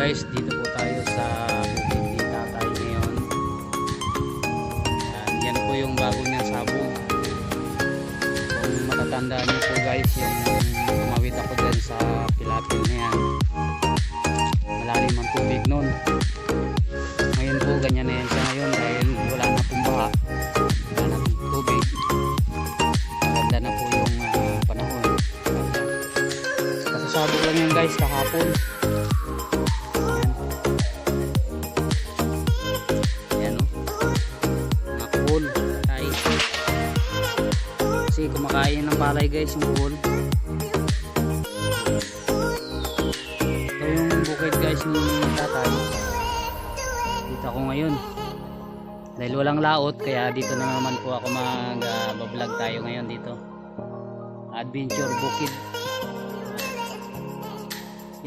guys, dito po tayo sa bukid ni tatay ngayon. Yan po yung bago niyang sabong. Kung matatandaan niyo po guys, yung tumawid ako dyan sa pilapil na yan, malalim ang tubig nun. Ngayon po ganyan na yan siya ngayon dahil wala na pong baha, wala na pong tubig, maganda na po yung panahon. Kasasabog lang yan guys kahapon. Kasi kumakain ng palay guys yung buhol. Ito yung bukid guys ni tatay. Dito ako ngayon dahil walang laot, kaya dito na naman po ako mag-vlog tayo ngayon dito. Adventure bukid.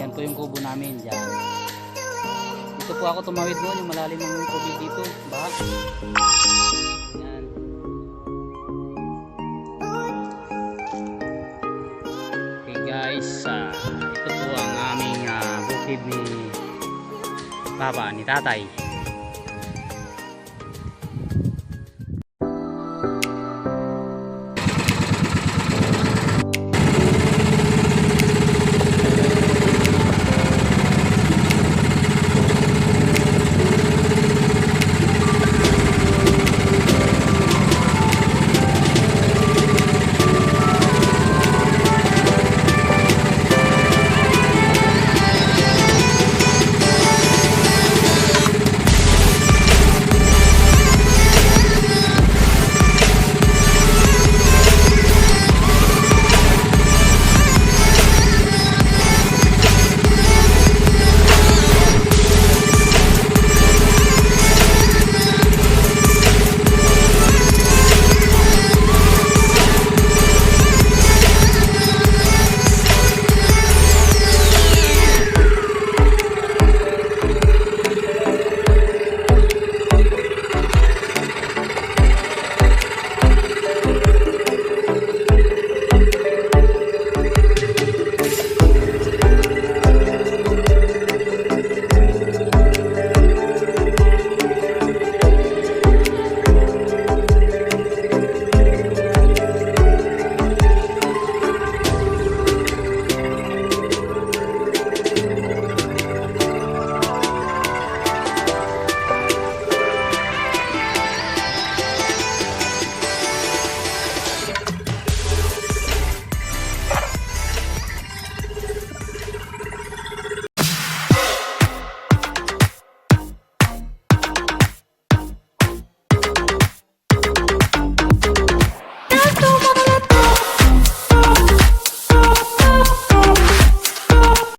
Yan po yung kubo namin dyan. Dito po ako tumawid noon, yung malalim ng tubig dito, baha. Guys, ito po ang aming bukid ni Papa, ni tatay.